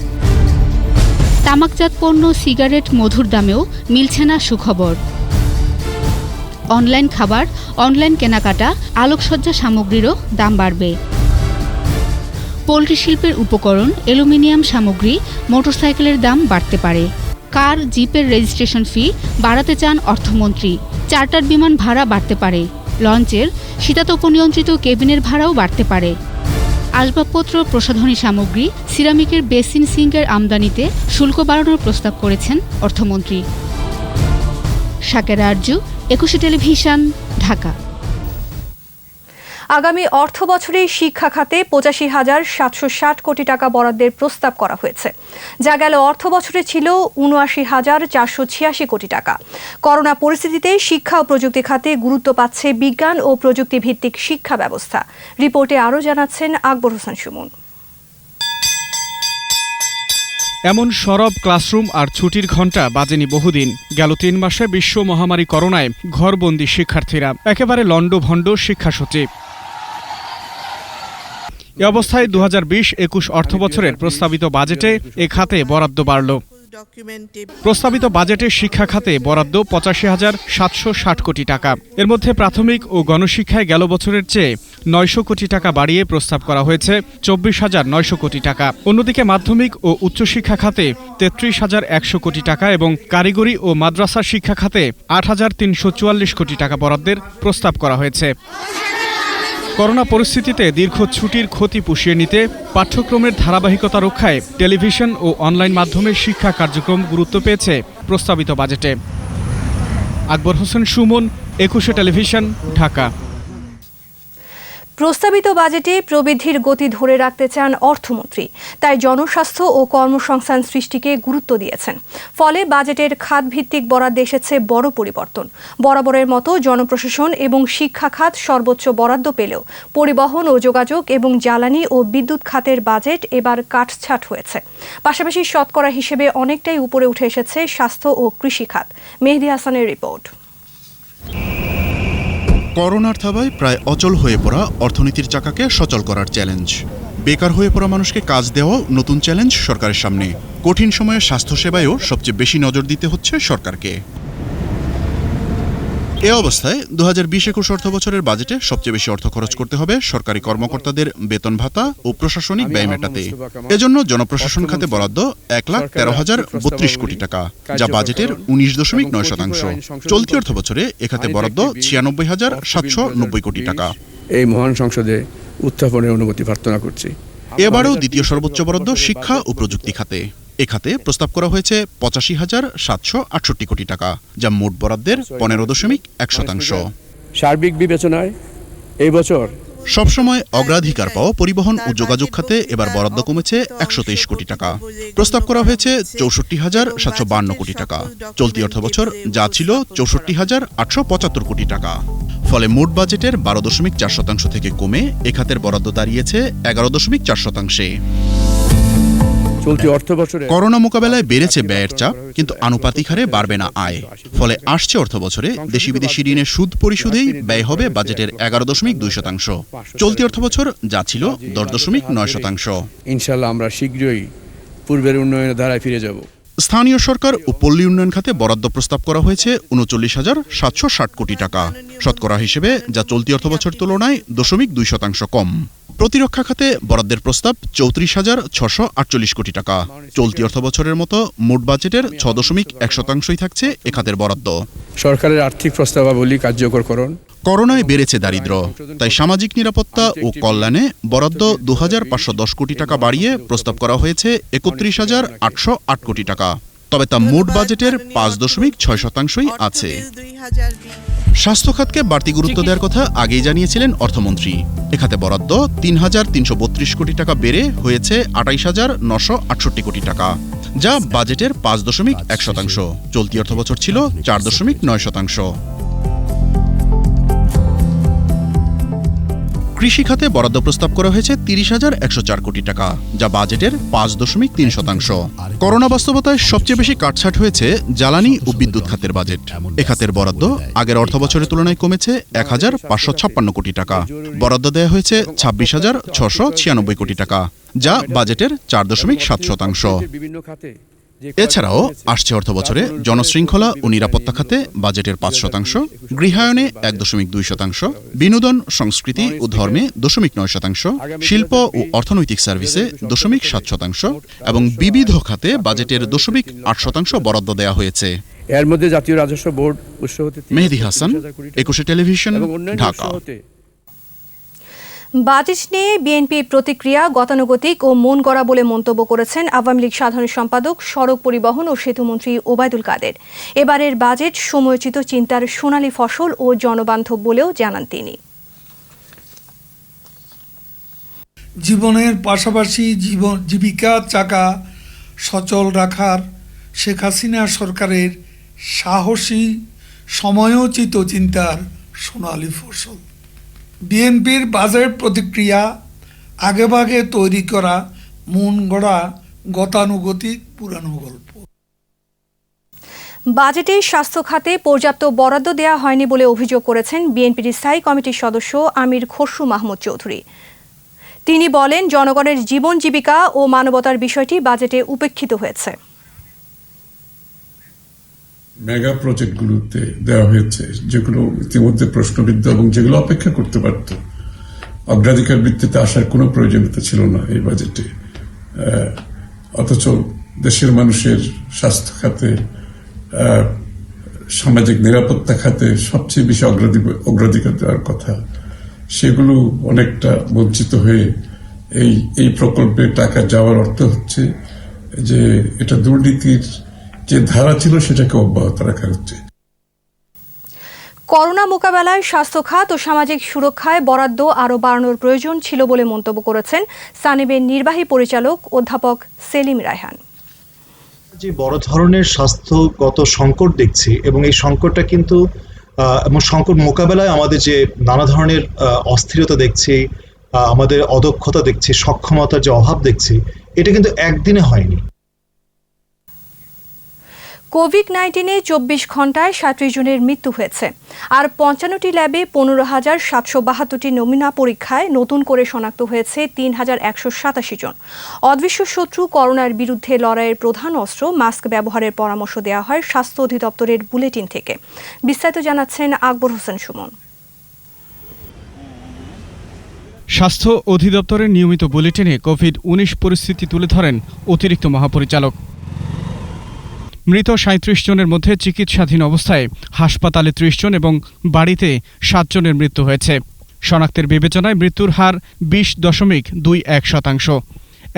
[SPEAKER 10] তামাকজাত পণ্য, সিগারেট, মধুর দামেও মিলছে না সুখবর। অনলাইন খাবার, অনলাইন কেনাকাটা, আলোকসজ্জা সামগ্রীরও দাম বাড়বে। পোল্ট্রি শিল্পের উপকরণ, অ্যালুমিনিয়াম সামগ্রী, মোটরসাইকেলের দাম বাড়তে পারে। কার, জিপের রেজিস্ট্রেশন ফি বাড়াতে চান অর্থমন্ত্রী। চার্টার বিমান ভাড়া বাড়তে পারে। লঞ্চের শীতাতপ নিয়ন্ত্রিত কেবিনের ভাড়াও বাড়তে পারে। আসবাবপত্র, প্রসাধনী সামগ্রী, সিরামিকের বেসিন সিঙ্কের আমদানিতে শুল্ক বাড়ানোর প্রস্তাব করেছেন অর্থমন্ত্রী। শাকেরা আরজু, 21 টেলিভিশন, ঢাকা।
[SPEAKER 1] আগামী অর্থ বছরে শিক্ষা খাতে 85,760 কোটি টাকা বরাদ্দের প্রস্তাব করা হয়েছে, যা গেল অর্থ বছরে ছিল 79,486 কোটি টাকা। করোনা পরিস্থিতিতে শিক্ষা ও প্রযুক্তি খাতে গুরুত্ব পাচ্ছে বিজ্ঞান ও প্রযুক্তি ভিত্তিক শিক্ষা ব্যবস্থা। রিপোর্টে আরও জানাচ্ছেন আকবর হোসেন সুমন।
[SPEAKER 7] এমন সরব ক্লাসরুম আর ছুটির ঘণ্টা বাজেনি বহুদিন। গেল 3 মাসে বিশ্ব মহামারী করোনায় ঘরবন্দি শিক্ষার্থীরা, একেবারে লন্ডভন্ড শিক্ষাসচিব। এ অবস্থায় 2020-21 অর্থবছরের প্রস্তাবিত বাজেটে এ খাতে বরাদ্দ বাড়ল। প্রস্তাবিত বাজেটে শিক্ষা খাতে বরাদ্দ 85,760 কোটি টাকা। এর মধ্যে প্রাথমিক ও গণশিক্ষায় গেল বছরের চেয়ে 900 কোটি টাকা বাড়িয়ে প্রস্তাব করা হয়েছে 24,900 কোটি টাকা। অন্যদিকে মাধ্যমিক ও উচ্চশিক্ষা খাতে 33,100 কোটি টাকা এবং কারিগরি ও মাদ্রাসা শিক্ষা খাতে 8,344 কোটি টাকা বরাদ্দের প্রস্তাব করা হয়েছে। করোনা পরিস্থিতিতে দীর্ঘ ছুটির ক্ষতি পুষিয়ে নিতে পাঠ্যক্রমের ধারাবাহিকতা রক্ষায় টেলিভিশন ও অনলাইন মাধ্যমে শিক্ষা কার্যক্রম গুরুত্ব পেয়েছে প্রস্তাবিত বাজেটে। আকবর হোসেন সুমন, 21 টেলিভিশন, ঢাকা।
[SPEAKER 1] প্রস্তাবিত বাজেটে প্রবৃদ্ধির গতি ধরে রাখতে চান অর্থমন্ত্রী, তাই জনস্বাস্থ্য ও কর্মসংস্থান সৃষ্টিকে গুরুত্ব দিয়েছেন। ফলে বাজেটের খাতভিত্তিক বরাদ্দে এসেছে বড় পরিবর্তন। বরাবরের মতো জনপ্রশাসন এবং শিক্ষা খাত সর্বোচ্চ বরাদ্দ পেলেও পরিবহন ও যোগাযোগ এবং জ্বালানি ও বিদ্যুৎ খাতের বাজেট এবার কাটছাঁট হয়েছে। পাশাপাশি শতকরা হিসেবে অনেকটাই উপরে উঠে এসেছে স্বাস্থ্য ও কৃষি খাত। মেহেদী হাসানের রিপোর্ট।
[SPEAKER 11] করোনার থাবায় প্রায় অচল হয়ে পড়া অর্থনীতির চাকাকে সচল করার চ্যালেঞ্জ। বেকার হয়ে পড়া মানুষকে কাজ দেওয়াও নতুন চ্যালেঞ্জ সরকারের সামনে। কঠিন সময়ে স্বাস্থ্যসেবায়ও সবচেয়ে বেশি নজর দিতে হচ্ছে সরকারকে। এ অবস্থায় 2020-21 অর্থবছরের বাজেটে সবচেয়ে বেশি অর্থ খরচ করতে হবে সরকারি কর্মকর্তাদের বেতন ভাতা ও প্রশাসনিক ব্যয় মেটাতে। এজন্য জনপ্রশাসন খাতে বরাদ্দ 1,13,032 কোটি টাকা, যা বাজেটের 19.9%। চলতি অর্থবছরে এ খাতে বরাদ্দ 96,790 কোটি টাকা।
[SPEAKER 2] এই মহান সংসদে উত্থাপনের অনুমতি প্রার্থনা করছি।
[SPEAKER 11] এবারেও দ্বিতীয় সর্বোচ্চ বরাদ্দ শিক্ষা ও প্রযুক্তি খাতে। এ খাতে প্রস্তাব করা হয়েছে 85,768 কোটি টাকা, যা মোট বরাদ্দের 15.1%।
[SPEAKER 2] সার্বিক বিবেচনায় এই বছর
[SPEAKER 11] সবসময় অগ্রাধিকার পাওয়া পরিবহন ও যোগাযোগ খাতে এবার বরাদ্দ কমেছে 123 কোটি টাকা। প্রস্তাব করা হয়েছে 64,752 কোটি টাকা চলতি অর্থবছর, যা ছিল 64,875 কোটি টাকা। ফলে মোট বাজেটের 12.4% থেকে কমে এ খাতের বরাদ্দ দাঁড়িয়েছে 11.4%।
[SPEAKER 2] চলতি অর্থবছরে
[SPEAKER 11] করোনা মোকাবেলায় বেড়েছে ব্যয়ের চাপ, কিন্তু আনুপাতিক হারে বাড়বে না আয়। ফলে আসছে অর্থবছরে দেশি বিদেশি ঋণের সুদ পরিশোধেই ব্যয় হবে বাজেটের 11.2%। চলতি অর্থবছর যা ছিল 10.9%।
[SPEAKER 2] ইনশাআল্লাহ আমরা শীঘ্রই পূর্বের উন্নয়নের ধারায় ফিরে যাব।
[SPEAKER 11] স্থানীয় সরকার ও পল্লী উন্নয়ন খাতে বরাদ্দ প্রস্তাব করা হয়েছে 39,760 কোটি টাকা শতকরা হিসেবে, যা চলতি অর্থবছর তুলনায় 0.2% কম। প্রতিরক্ষা খাতে বরাদ্দের প্রস্তাব 34,648 কোটি টাকা। চলতি অর্থবছরের মতো মোট বাজেটের 6.1%ই থাকছে এ খাতের বরাদ্দ।
[SPEAKER 2] সরকারের আর্থিক প্রস্তাবাবলী কার্যকরকরণ।
[SPEAKER 11] করোনায় বেড়েছে দারিদ্র্য, তাই সামাজিক নিরাপত্তা ও কল্যাণে বরাদ্দ 2,510 কোটি টাকা বাড়িয়ে প্রস্তাব করা হয়েছে 31,808 কোটি টাকা। তবে তা মোট বাজেটের 5.6%ই আছে। স্বাস্থ্য খাতকে বাড়তি গুরুত্ব দেওয়ার কথা আগেই জানিয়েছিলেন অর্থমন্ত্রী। এ খাতে বরাদ্দ 3,332 কোটি টাকা বেড়ে হয়েছে 28,968 কোটি টাকা, যা বাজেটের 5.1%। চলতি অর্থবছর ছিল 4.9%। কৃষি খাতে বরাদ্দ প্রস্তাব করা হয়েছে ৩০,১০৪ কোটি টাকা, যা বাজেটের ৫.৩%। করোনা বাস্তবতায় সবচেয়ে বেশি কাটছাট হয়েছে জ্বালানি ও বিদ্যুৎ খাতের বাজেট। এ খাতের বরাদ্দ আগের অর্থবছরের তুলনায় কমেছে ১,৫৫৬ কোটি টাকা। বরাদ্দ দেওয়া হয়েছে ২৬,৬৯৬ কোটি টাকা, যা বাজেটের ৪.৭%। এছাড়াও আসছে অর্থবছরে জনশৃঙ্খলা ও নিরাপত্তা খাতে বাজেটের ৫%, গৃহায়নে ১.২%, বিনোদন, সংস্কৃতি ও ধর্মে 0.৯%, শিল্প ও অর্থনৈতিক সার্ভিসে 0.৭% এবং বিবিধ খাতে বাজেটের 0.৮% বরাদ্দ দেওয়া হয়েছে।
[SPEAKER 2] এর মধ্যে জাতীয় রাজস্ব বোর্ড উৎস হতে
[SPEAKER 11] মেহেদী হাসান, ২১ টেলিভিশন, ঢাকা।
[SPEAKER 1] বাজেট নিয়ে বিএনপির প্রতিক্রিয়া গতানুগতিক ও মন গড়া বলে মন্তব্য করেছেন আওয়ামী লীগ সাধারণ সম্পাদক, সড়ক পরিবহন ও সেতুমন্ত্রী ওবায়দুল কাদের। এবারের বাজেট সময়োচিত চিন্তার সোনালী ফসল ও জনবান্ধব বলেও জানান তিনি।
[SPEAKER 12] জীবনের পাশাপাশি জীবিকা চাকা সচল রাখার শেখ হাসিনা সরকারের সাহসী সময়োচিত চিন্তার সোনালী ফসল। বিএনপির বাজেট প্রতিক্রিয়া আগেভাগে তৈরি করা মন গড়া গতানুগতিক পুরানো গল্প।
[SPEAKER 1] বাজেটে স্বাস্থ্য খাতে পর্যাপ্ত বরাদ্দ দেওয়া হয়নি বলে অভিযোগ করেছেন বিএনপির স্থায়ী কমিটির সদস্য আমির খসরু মাহমুদ চৌধুরী। তিনি বলেন, জনগণের জীবন জীবিকা ও মানবতার বিষয়টি বাজেটে উপেক্ষিত হয়েছে।
[SPEAKER 13] মেগা প্রজেক্টগুলোতে দেওয়া হয়েছে, যেগুলো ইতিমধ্যে প্রশ্নবিদ্ধ এবং যেগুলো অপেক্ষা করতে পারত, অগ্রাধিকার ভিত্তিতে আসার কোনো প্রয়োজনীয়তা ছিল না এই বাজেটে। অথচ দেশের মানুষের স্বাস্থ্য খাতে, সামাজিক নিরাপত্তা খাতে সবচেয়ে বেশি অগ্রাধিকার দেওয়ার কথা, সেগুলো অনেকটা বঞ্চিত হয়ে এই প্রকল্পে টাকা যাওয়ার অর্থ হচ্ছে যে এটা দুর্নীতির যে ধারা ছিল সেটাকে অব্যাহত রাখা হচ্ছে।
[SPEAKER 1] করোনা মোকাবেলায় স্বাস্থ্য খাত ও সামাজিক সুরক্ষায় বরাদ্দ আরও বাড়ানোর প্রয়োজন ছিল বলে মন্তব্য করেছেন সানিবের নির্বাহী পরিচালক অধ্যাপক সেলিম রায়হান।
[SPEAKER 14] যে বড় ধরনের স্বাস্থ্যগত সংকট দেখছি এবং এই সংকটটা কিন্তু এবং সংকট মোকাবেলায় আমাদের যে নানা ধরনের অস্থিরতা দেখছি, আমাদের অদক্ষতা দেখছি, সক্ষমতার যে অভাব দেখছি, এটা কিন্তু একদিনে হয়নি।
[SPEAKER 1] কোভিড-19-এ 24 ঘণ্টায় 37 জনের মৃত্যু হয়েছে। আর 55টি ল্যাবে 15,772টি নমুনা পরীক্ষায় নতুন করে শনাক্ত হয়েছে 3,187 জন। অদৃশ্য শত্রু করোনার বিরুদ্ধে লড়াইয়ের প্রধান অস্ত্র মাস্ক ব্যবহারের পরামর্শ দেওয়া হয় স্বাস্থ্য অধিদপ্তরের বুলেটিন থেকে। বিস্তারিত জানাচ্ছেন আকবর হোসেন সুমন।
[SPEAKER 15] স্বাস্থ্য অধিদপ্তরের নিয়মিত বুলেটিনে কোভিড-19 পরিস্থিতি তুলে ধরেন অতিরিক্ত মহাপরিচালক। মৃত 37 জনের মধ্যে চিকিৎসাধীন অবস্থায় হাসপাতালে 30 জন এবং বাড়িতে 7 জনের মৃত্যু হয়েছে। শনাক্তের বিবেচনায় মৃত্যুর হার 20.21%।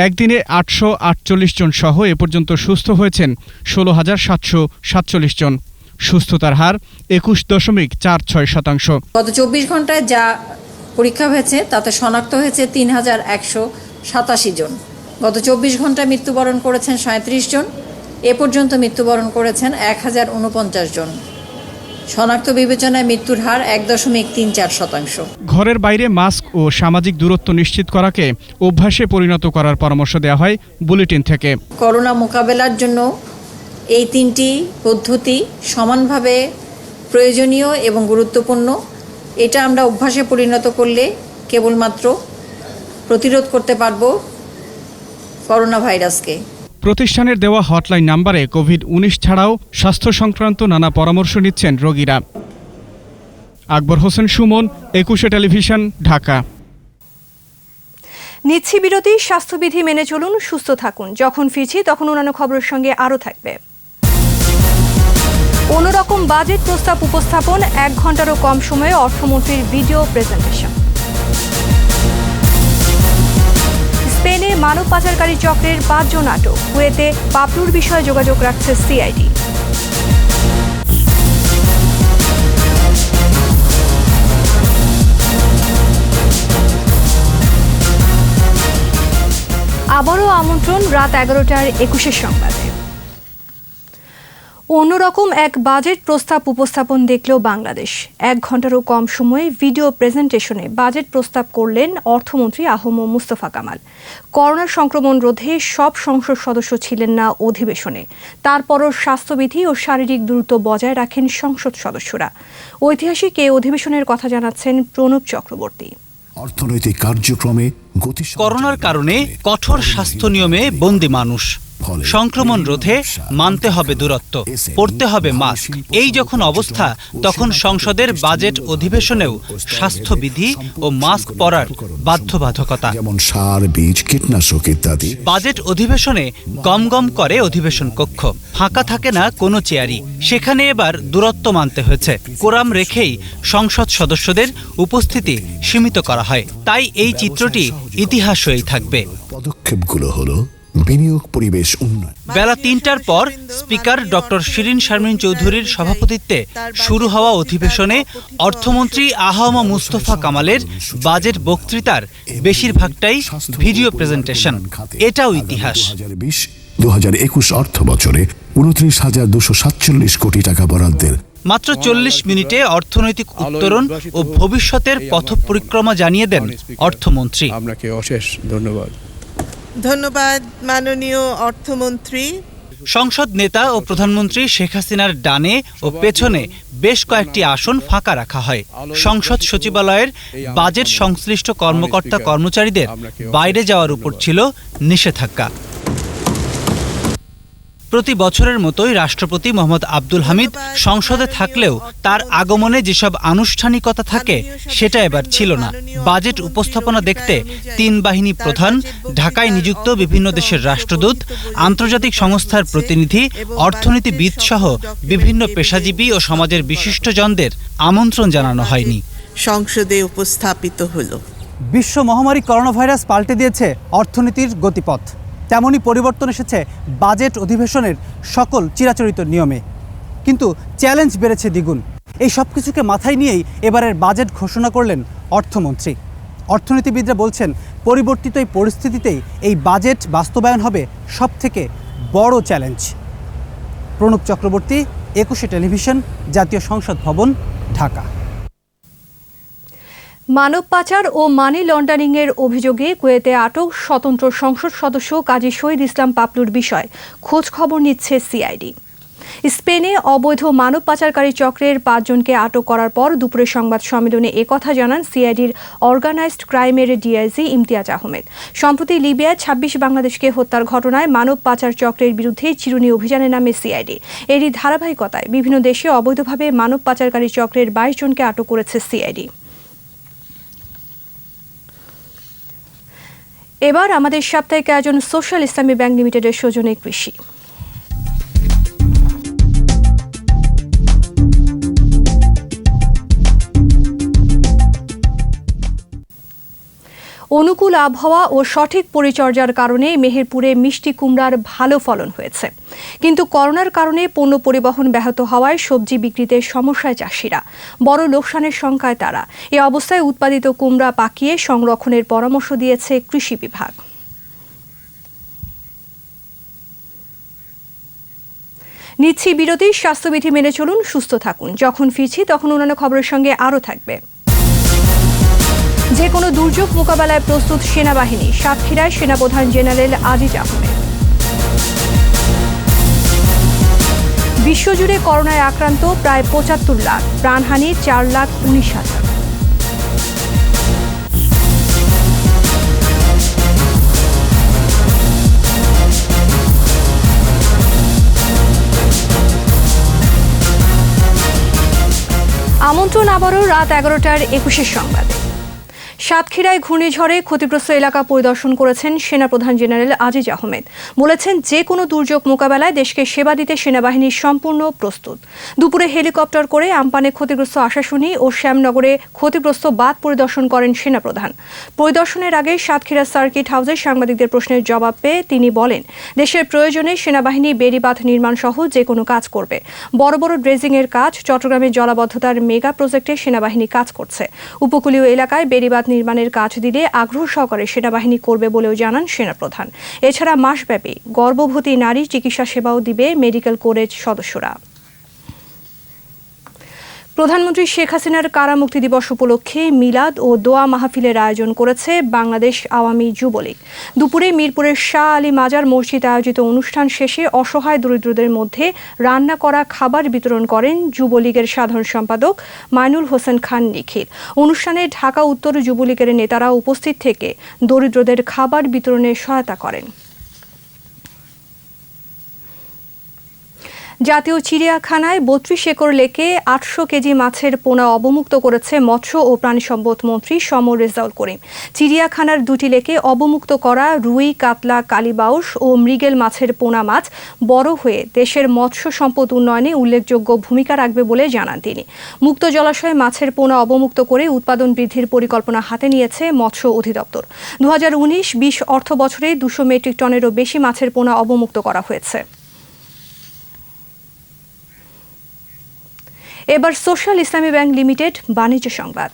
[SPEAKER 15] একদিনে 848 জন সহ এ পর্যন্ত সুস্থ হয়েছেন 16,747 জন। সুস্থতার হার 21.46%।
[SPEAKER 16] গত 24 ঘন্টায় যা পরীক্ষা হয়েছে তাতে শনাক্ত হয়েছে 3,187 জন। গত 24 ঘন্টায় মৃত্যুবরণ করেছেন 37 জন। এ পর্যন্ত মৃত্যুবরণ করেছেন 1049 জন। শনাক্ত বিবেচনায় মৃত্যুর হার 1.34%।
[SPEAKER 15] ঘরের বাইরে মাস্ক ও সামাজিক দূরত্ব নিশ্চিত করাকে অভ্যাসে পরিণত করার পরামর্শ দেওয়া হয় বুলেটিন থেকে।
[SPEAKER 16] করোনা মোকাবেলার জন্য এই 3টি পদ্ধতি সমানভাবে প্রয়োজনীয় এবং গুরুত্বপূর্ণ। এটা আমরা অভ্যাসে পরিণত করলে কেবলমাত্র প্রতিরোধ করতে পারব করোনা ভাইরাসকে।
[SPEAKER 15] প্রতিষ্ঠানের দেওয়া হটলাইন নাম্বারে কোভিড-19 ছাড়াও স্বাস্থ্য সংক্রান্ত নানা পরামর্শ নিচ্ছেন রোগীরা। আকবর হোসেন সুমন, 21 টেলিভিশন, ঢাকা।
[SPEAKER 1] নিচ্ছি বিরতি। স্বাস্থ্যবিধি মেনে চলুন, সুস্থ থাকুন। যখন ফিরছি তখন অন্যান্য খবরের সঙ্গে আরও থাকবে। অন্যরকম বাজেট প্রস্তাব উপস্থাপন, 1 ঘন্টারও কম সময়ে অর্থমন্ত্রীর ভিডিও প্রেজেন্টেশন। স্পেনে মানব পাচারকারী চক্রের 5 জন আটক। কুয়েতে পাপলুর বিষয়ে যোগাযোগ রাখছে সিআইডি। আবারও আমন্ত্রণ রাত 11টার 21 সংবাদে। অন্যরকম এক বাজেট প্রস্তাব উপস্থাপন দেখল বাংলাদেশ। 1 ঘন্টারও কম সময়ে ভিডিও প্রেজেন্টেশনে বাজেট প্রস্তাব করলেন অর্থমন্ত্রী আহম মুস্তফা কামাল। করোনা সংক্রমণ রোধে সব সংসদ সদস্য ছিলেন না অধিবেশনে, তারপরও স্বাস্থ্যবিধি ও শারীরিক দূরত্ব বজায় রাখেন সংসদ সদস্যরা। ঐতিহাসিক এই অধিবেশনের কথা জানাচ্ছেন প্রণব চক্রবর্তী।
[SPEAKER 9] অর্থনৈতিক কার্যক্রমে গতি
[SPEAKER 17] করোনার কারণে কঠোর স্বাস্থ্য নিয়মে বন্দী মানুষ, সংক্রমণ রোধে মানতে হবে দূরত্ব, পরতে হবে মাস্ক। এই যখন অবস্থা, তখন সংসদের বাজেট অধিবেশনেও স্বাস্থ্যবিধি ও মাস্ক পরার বাধ্যবাধকতা।
[SPEAKER 9] যেমন সার, বীজ, কীটনাশক ইত্যাদি।
[SPEAKER 17] বাজেট অধিবেশনে গম গম করে অধিবেশন কক্ষ, ফাঁকা থাকে না কোনো চেয়ারই। সেখানে এবার দূরত্ব মানতে হয়েছে। কোরাম রেখেই সংসদ সদস্যদের উপস্থিতি সীমিত করা হয়। তাই এই চিত্রটি ইতিহাস হয়েই থাকবে।
[SPEAKER 9] পদক্ষেপগুলো হলো বিনিয়োগ, পরিবেশ উন্নয়ন।
[SPEAKER 17] বেলা ৩টার পর স্পিকার ডক্টর শিরিন শারমিন চৌধুরীর সভাপতিত্বে শুরু হওয়া অধিবেশনে অর্থমন্ত্রী আহম মুস্তফা কামালের বাজেট বক্তৃতার বেশিরভাগটাই ভিডিও প্রেজেন্টেশন। এটাও ইতিহাস।
[SPEAKER 9] 2020-2021 অর্থ বছরে 29,247 কোটি টাকা বরাদ্দের
[SPEAKER 17] মাত্র 40 মিনিটে অর্থনৈতিক উত্তরণ ও ভবিষ্যতের পথপরিক্রমা জানিয়ে দেন অর্থমন্ত্রী।
[SPEAKER 2] আপনাকে অশেষ ধন্যবাদ।
[SPEAKER 18] ধন্যবাদ মাননীয় অর্থমন্ত্রী।
[SPEAKER 17] সংসদ নেতা ও প্রধানমন্ত্রী শেখ হাসিনার ডানে ও পেছনে বেশ কয়েকটি আসন ফাঁকা রাখা হয়। সংসদ সচিবালয়ের বাজেট সংশ্লিষ্ট কর্মকর্তা কর্মচারীদের বাইরে যাওয়ার উপর ছিল নিষেধাজ্ঞা। প্রতি বছরের মতোই রাষ্ট্রপতি মোহাম্মদ আব্দুল হামিদ সংসদে থাকলেও তার আগমনে যেসব আনুষ্ঠানিকতা থাকে সেটা এবার ছিল না। বাজেট উপস্থাপনা দেখতে 3 বাহিনী প্রধান, ঢাকায় নিযুক্ত বিভিন্ন দেশের রাষ্ট্রদূত, আন্তর্জাতিক সংস্থার প্রতিনিধি, অর্থনীতিবিদ সহ বিভিন্ন পেশাজীবী ও সমাজের বিশিষ্টজনদের আমন্ত্রণ জানানো হয়নি।
[SPEAKER 18] সংসদে উপস্থাপিত হলো।
[SPEAKER 19] বিশ্ব মহামারী করোনা ভাইরাস পাল্টে দিয়েছে অর্থনীতির গতিপথ। তেমনই পরিবর্তন এসেছে বাজেট অধিবেশনের সকল চিরাচরিত নিয়মে। কিন্তু চ্যালেঞ্জ বেড়েছে দ্বিগুণ। এই সব কিছুকে মাথায় নিয়েই এবারের বাজেট ঘোষণা করলেন অর্থমন্ত্রী। অর্থনীতিবিদরা বলছেন, পরিবর্তিত এই পরিস্থিতিতেই এই বাজেট বাস্তবায়ন হবে সবথেকে বড় চ্যালেঞ্জ। প্রণব চক্রবর্তী, 21 টেলিভিশন, জাতীয় সংসদ ভবন, ঢাকা।
[SPEAKER 1] মানব পাচার ও মানি লন্ডারিংয়ের অভিযোগে কুয়েতে আটক স্বতন্ত্র সংসদ সদস্য কাজী শহীদ ইসলাম পাপলুর বিষয় খোঁজ খবর নিচ্ছে সিআইডি। স্পেনে অবৈধ মানব পাচারকারী চক্রের 5 জনকে আটক করার পর দুপুরে সংবাদ সম্মেলনে একথা জানান সিআইডির অর্গানাইজড ক্রাইমের ডিআইজি ইমতিয়াজ আহমেদ। সম্প্রতি লিবিয়ায় 26 বাংলাদেশকে হত্যার ঘটনায় মানব পাচার চক্রের বিরুদ্ধে চিরুনি অভিযানে নামে সিআইডি। এরই ধারাবাহিকতায় বিভিন্ন দেশে অবৈধভাবে মানব পাচারকারী চক্রের 22 জনকে আটক করেছে সিআইডি। এবার আমাদের সাপ্তাহিক আয়োজন সোশ্যাল ইসলামী ব্যাংক লিমিটেডের সৌজন্যে কৃষি। অনুকূল আবহাওয়া ও সঠিক পরিচর্যার কারণে মেহেরপুরে মিষ্টি কুমড়ার ভালো ফলন হয়েছে। কিন্তু করোনার কারণে পণ্য পরিবহন ব্যাহত হওয়ায় সবজি বিক্রিতে সমস্যায় চাষিরা, বড় লোকসানের শঙ্কায় তারা। এ অবস্থায় উৎপাদিত কুমড়া পাকিয়ে সংরক্ষণের পরামর্শ দিয়েছে কৃষি বিভাগ। নিচ্ছি বিরতি। স্বাস্থ্যবিধি মেনে চলুন, সুস্থ থাকুন। যখন ফিরছি তখন অন্যান্য খবরের সঙ্গে আরও থাকবে। যে কোনো দুর্যোগ মোকাবেলায় প্রস্তুত সেনাবাহিনী, সাতক্ষীরায় সেনাপ্রধান জেনারেল আজিজ আহমেদ। বিশ্বজুড়ে করোনায় আক্রান্ত প্রায় 75 লাখ, প্রাণহানি 4,19,000। আমন্ত্রণ আবারও রাত 11টার 21 সংবাদে। সাতক্ষীরায় ঘূর্ণিঝড়ে ক্ষতিগ্রস্ত এলাকা পরিদর্শন করেছেন সেনাপ্রধান জেনারেল আজিজ আহমেদ। বলেছেন, যে কোনো দুর্যোগ মোকাবেলায় দেশকে সেবা দিতে সেনাবাহিনী সম্পূর্ণ প্রস্তুত। দুপুরে হেলিকপ্টার করে আমপানে ক্ষতিগ্রস্ত আশাশুনি ও শ্যামনগরে ক্ষতিগ্রস্ত বাঁধ পরিদর্শন করেন সেনাপ্রধান। পরিদর্শনের আগে সাতক্ষীরা সার্কিট হাউসে সাংবাদিকদের প্রশ্নের জবাব পেয়ে তিনি বলেন, দেশের প্রয়োজনে সেনাবাহিনী বেড়িবাঁধ নির্মাণ সহ যে কোনো কাজ করবে। বড় বড় ড্রেজিংয়ের কাজ, চট্টগ্রামের জলাবদ্ধতার মেগা প্রজেক্টে সেনাবাহিনী কাজ করছে। উপকূলীয় এলাকায় বেড়িবাঁধ নির্মাণের কাজ দিলে আগ্রহ সহকারে সেনাবাহিনী করবে বলেও জানান সেনাপ্রধান। এছাড়া মাসব্যাপী গর্ভবতী নারী চিকিৎসা সেবাও দিবে মেডিকেল কোরের সদস্যরা। প্রধানমন্ত্রী শেখ হাসিনার কারামুক্তি দিবস উপলক্ষে মিলাদ ও দোয়া মাহফিলের আয়োজন করেছে বাংলাদেশ আওয়ামী যুবলীগ। দুপুরে মিরপুরের শাহ আলী মাজার মসজিদ আয়োজিত অনুষ্ঠান শেষে অসহায় দরিদ্রদের মধ্যে রান্না করা খাবার বিতরণ করেন যুবলীগের সাধারণ সম্পাদক মাইনুল হোসেন খান নিখিল। অনুষ্ঠানে ঢাকা উত্তর যুবলীগের নেতারা উপস্থিত থেকে দরিদ্রদের খাবার বিতরণে সহায়তা করেন। জাতীয় চিড়িয়াখানায় ৩২ একর লেকে ৮০০ কেজি মাছের পোনা অবমুক্ত করেছে মৎস্য ও প্রাণী সম্পদ মন্ত্রী সমর রেজাউল করিম। চিড়িয়াখানার ২টি লেকে অবমুক্ত করা রুই, কাতলা, কালীবাউস ও মৃগেল মাছের পোনা মাছ বড় হয়ে দেশের মৎস্য সম্পদ উন্নয়নে উল্লেখযোগ্য ভূমিকা রাখবে বলে জানান তিনি। মুক্ত জলাশয়ে মাছের পোনা অবমুক্ত করে উৎপাদন বৃদ্ধির পরিকল্পনা হাতে নিয়েছে মৎস্য অধিদপ্তর। ২০১৯-২০ অর্থ বছরে ২০০ মেট্রিক টনেরও বেশি মাছের পোনা অবমুক্ত করা হয়েছে। এবার সোশ্যাল ইসলামী ব্যাংক লিমিটেড বাণিজ্য সংবাদ।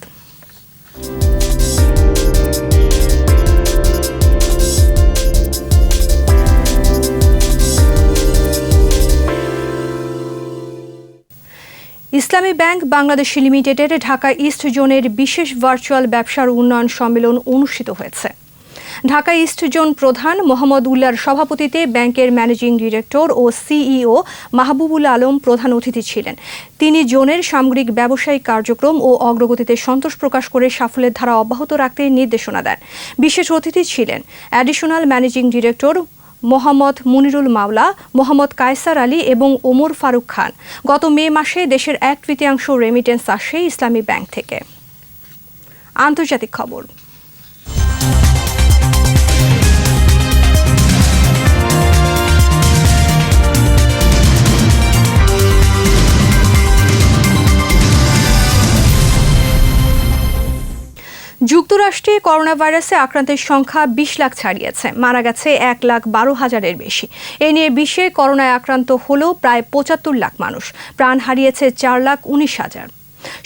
[SPEAKER 1] ইসলামী ব্যাংক বাংলাদেশ লিমিটেডের ঢাকা ইস্ট জোনের বিশেষ ভার্চুয়াল ব্যবসার উন্নয়ন সম্মেলন অনুষ্ঠিত হয়েছে। ঢাকা ইস্ট জোন প্রধান মোহাম্মদ উল্লাহর সভাপতিত্বে ব্যাংকের ম্যানেজিং ডিরেক্টর ও সিইও মাহবুবুল আলম প্রধান অতিথি ছিলেন। তিনি জোনের সামগ্রিক ব্যবসায়িক কার্যক্রম ও অগ্রগতিতে সন্তোষ প্রকাশ করে সাফল্যের ধারা অব্যাহত রাখতে নির্দেশনা দেন। বিশেষ অতিথি ছিলেন additional managing director Mohammad Munirul মাওলা, মোহাম্মদ কায়সার আলী এবং ওমর ফারুক খান। গত মে মাসে দেশের 1/3 রেমিটেন্স আসে ইসলামী ব্যাংক থেকে। আন্তর্জাতিক খবর। যুক্তরাষ্ট্রে করোনা ভাইরাসে আক্রান্তের সংখ্যা ২০ লাখ ছাড়িয়েছে, মারা গেছে 1,12,000-এর বেশি। এ নিয়ে বিশ্বে করোনায় আক্রান্ত হলেও প্রায় ৭৫ লাখ মানুষ, প্রাণ হারিয়েছে 4,19,000।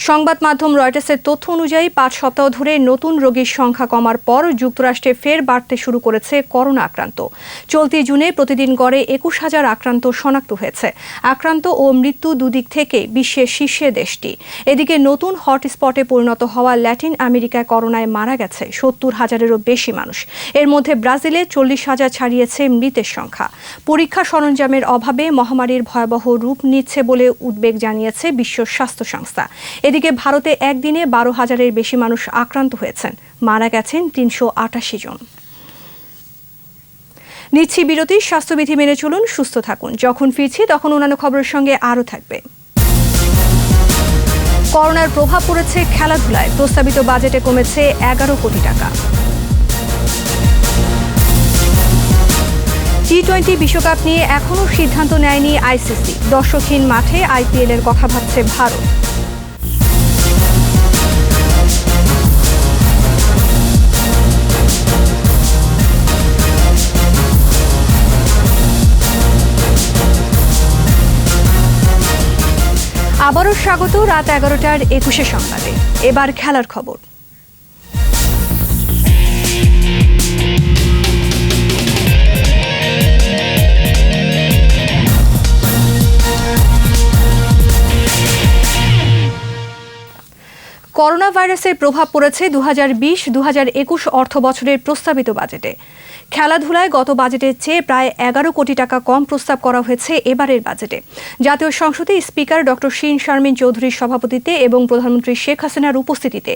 [SPEAKER 1] সংবাদ মাধ্যম রয়টার্সের তথ্য অনুযায়ী 5 সপ্তাহ ধরে নতুন রোগীর সংখ্যা কমার পর যুক্তরাষ্ট্রে ফের বাড়তে শুরু করেছে করোনা আক্রান্ত। চলতি জুনে প্রতিদিন গড়ে ২১,০০০ আক্রান্ত শনাক্ত হয়েছে। আক্রান্ত ও মৃত্যু দুদিক থেকে বিশ্বের শীর্ষে দেশটি। এদিকে নতুন হটস্পটে পরিণত হওয়া ল্যাটিন আমেরিকায় করোনায় মারা গেছে ৭০,০০০-এরও বেশি মানুষ। এর মধ্যে ব্রাজিলে ৪০,০০০ ছাড়িয়েছে মৃতের সংখ্যা। পরীক্ষা সরঞ্জামের অভাবে মহামারীর ভয়াবহ রূপ নিচ্ছে বলে উদ্বেগ জানিয়েছে বিশ্ব স্বাস্থ্য সংস্থা। এদিকে ভারতে একদিনে ১২,০০০-এর বেশি মানুষ আক্রান্ত হয়েছেন, মারা গেছেন ৩৮৮ জন। নিচ্ছি বিরতি। স্বাস্থ্যবিধি মেনে চলুন, সুস্থ থাকুন। যখন ফিরছি তখন অন্যান্য খবরের সঙ্গে আরও থাকবে। করোনার প্রভাব পড়েছে খেলাধুলায়, প্রস্তাবিত বাজেটে কমেছে ১১ কোটি টাকা। টি-20 বিশ্বকাপ নিয়ে এখনও সিদ্ধান্ত নেয়নি আইসিসি। দর্শকহীন মাঠে আইপিএলের কথা ভাবছে ভারত। আবারও স্বাগত রাত 11টার 21 সংবাদে। এবার খেলার খবর। করোনা ভাইরাসের প্রভাব পড়েছে 2020-2021 অর্থ বছরের প্রস্তাবিত বাজেটে। খেলাধুলায় গত বাজেটের চেয়ে প্রায় 11 কোটি টাকা কম প্রস্তাব করা হয়েছে এবারের বাজেটে। জাতীয় সংসদে স্পিকার ডক্টর শিন শারমিন চৌধুরীর সভাপতিত্বে এবং প্রধানমন্ত্রী শেখ হাসিনার উপস্থিতিতে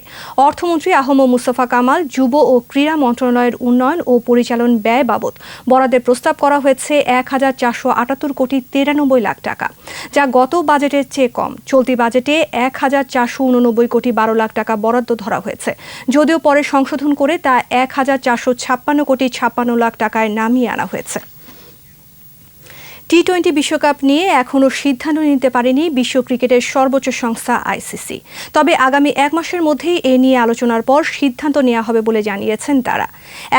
[SPEAKER 1] অর্থমন্ত্রী আহম মুস্তফা কামাল যুব ও ক্রীড়া মন্ত্রণালয়ের উন্নয়ন ও পরিচালন ব্যয় বাবদ বরাদ্দের প্রস্তাব করা হয়েছে ১,৪৭৮ কোটি ৯৩ লাখ টাকা, যা গত বাজেটের চেয়ে কম। চলতি বাজেটে ১,৪৮৯ কোটি ১২ লাখ টাকা বরাদ্দ ধরা হয়েছে, যদিও পরে সংশোধন করে তা ১,৪৫৬ কোটি ৫৬ লাখ টাকায় নামিয়ে আনা হয়েছে। টি-20 বিশ্বকাপ নিয়ে এখনও সিদ্ধান্ত নিতে পারেনি বিশ্ব ক্রিকেটের সর্বোচ্চ সংস্থা আইসিসি। তবে আগামী 1 মাসের মধ্যেই এ নিয়ে আলোচনার পর সিদ্ধান্ত নেওয়া হবে বলে জানিয়েছেন তারা।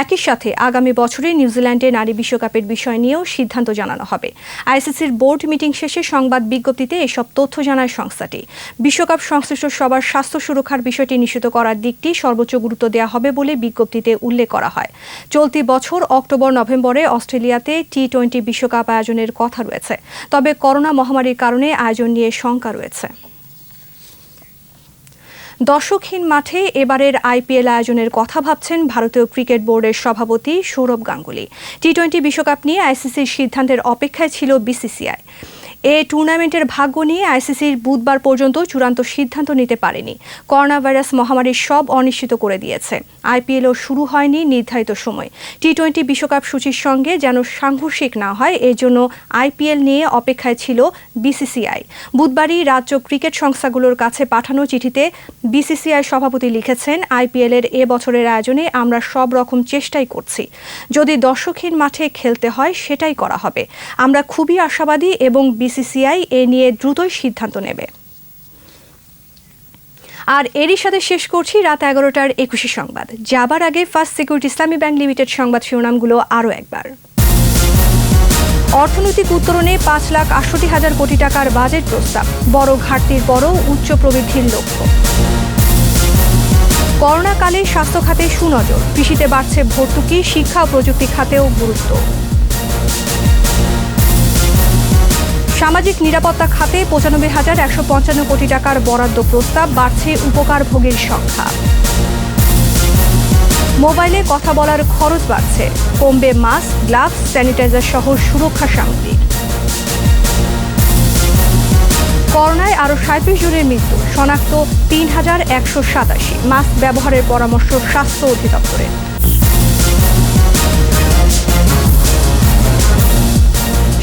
[SPEAKER 1] একই সাথে আগামী বছরে নিউজিল্যান্ডে নারী বিশ্বকাপের বিষয় নিয়েও সিদ্ধান্ত জানানো হবে। আইসিসির বোর্ড মিটিং শেষে সংবাদ বিজ্ঞপ্তিতে এসব তথ্য জানায় সংস্থাটি। বিশ্বকাপ সংশ্লিষ্ট সবার স্বাস্থ্য সুরক্ষার বিষয়টি নিশ্চিত করার দিকটি সর্বোচ্চ গুরুত্ব দেওয়া হবে বলে বিজ্ঞপ্তিতে উল্লেখ করা হয়। চলতি বছর অক্টোবর-নভেম্বরে অস্ট্রেলিয়াতে টি-20 বিশ্বকাপ আয়োজনের কথা রয়েছে, তবে করোনা মহামারীর কারণে আয়োজন নিয়ে শঙ্কা রয়েছে। দর্শকহীন মাঠে এবারের আইপিএল আয়োজনের কথা ভাবছেন ভারতীয় ক্রিকেট বোর্ডের সভাপতি সৌরভ গাঙ্গুলি। টি-20 বিশ্বকাপ নিয়ে আইসিসির সিদ্ধান্তের অপেক্ষায় ছিল বিসিসিআই। এ টুর্নামেন্টের ভাগ্য নিয়ে আইসিসির বুধবার পর্যন্ত চূড়ান্ত সিদ্ধান্ত নিতে পারেনি। করোনা ভাইরাস মহামারীর সব অনিশ্চিত করে দিয়েছে। আইপিএলও শুরু হয়নি নির্ধারিত সময়। টি-20 বিশ্বকাপ সূচির সঙ্গে যেন সাংঘর্ষিক না হয়, এজন্য আইপিএল নিয়ে অপেক্ষায় ছিল বিসিসিআই। বুধবারই রাজ্য ক্রিকেট সংস্থাগুলোর কাছে পাঠানো চিঠিতে বিসিসিআই সভাপতি লিখেছেন, আইপিএলের এ বছরের আয়োজনে আমরা সব রকম চেষ্টাই করছি। যদি দর্শকহীন মাঠে খেলতে হয় সেটাই করা হবে। আমরা খুবই আশাবাদী এবং বিসিসিআই এ নিয়ে দ্রুতই সিদ্ধান্ত নেবে। আর এরই সাথে শেষ করছি রাত 11টার 21 সংবাদ। যাবার আগে ফার্স্ট সিকিউরিটি ইসলামী ব্যাংক লিমিটেড সংবাদ শিরোনামগুলো আরও একবার। অর্থনৈতিক উত্তরণে 5,68,000 কোটি টাকার বাজেট প্রস্তাব, বড় ঘাটতির পরও উচ্চ প্রবৃদ্ধির লক্ষ্য। করোনাকালে স্বাস্থ্য খাতে সুনজর, কৃষিতে বাড়ছে ভর্তুকি, শিক্ষা ও প্রযুক্তি খাতেও গুরুত্ব। সামাজিক নিরাপত্তা খাতে 95,155 কোটি টাকার বরাদ্দ প্রস্তাব, বাড়ছে উপকারভোগীর সংখ্যা। মোবাইলে কথা বলার খরচ বাড়ছে, কমবে মাস্ক, গ্লাভস, স্যানিটাইজার সহ সুরক্ষা সামগ্রী। করোনায় আরও 37 জনের মৃত্যু, শনাক্ত 3,187। মাস্ক ব্যবহারের পরামর্শ স্বাস্থ্য অধিদপ্তরের।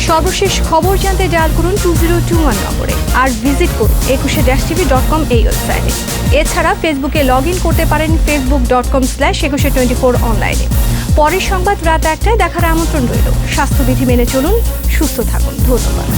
[SPEAKER 1] সর্বশেষ খবর জানতে ডায়াল করুন 2021 নম্বরে, আর ভিজিট করুন 21-tv.com এই ওয়েবসাইটে। এছাড়া ফেসবুকে লগ ইন করতে পারেন facebook.com/2124 অনলাইনে। পরের সংবাদ রাত 1টায় দেখার আমন্ত্রণ রইল। স্বাস্থ্যবিধি মেনে চলুন, সুস্থ থাকুন। ধন্যবাদ।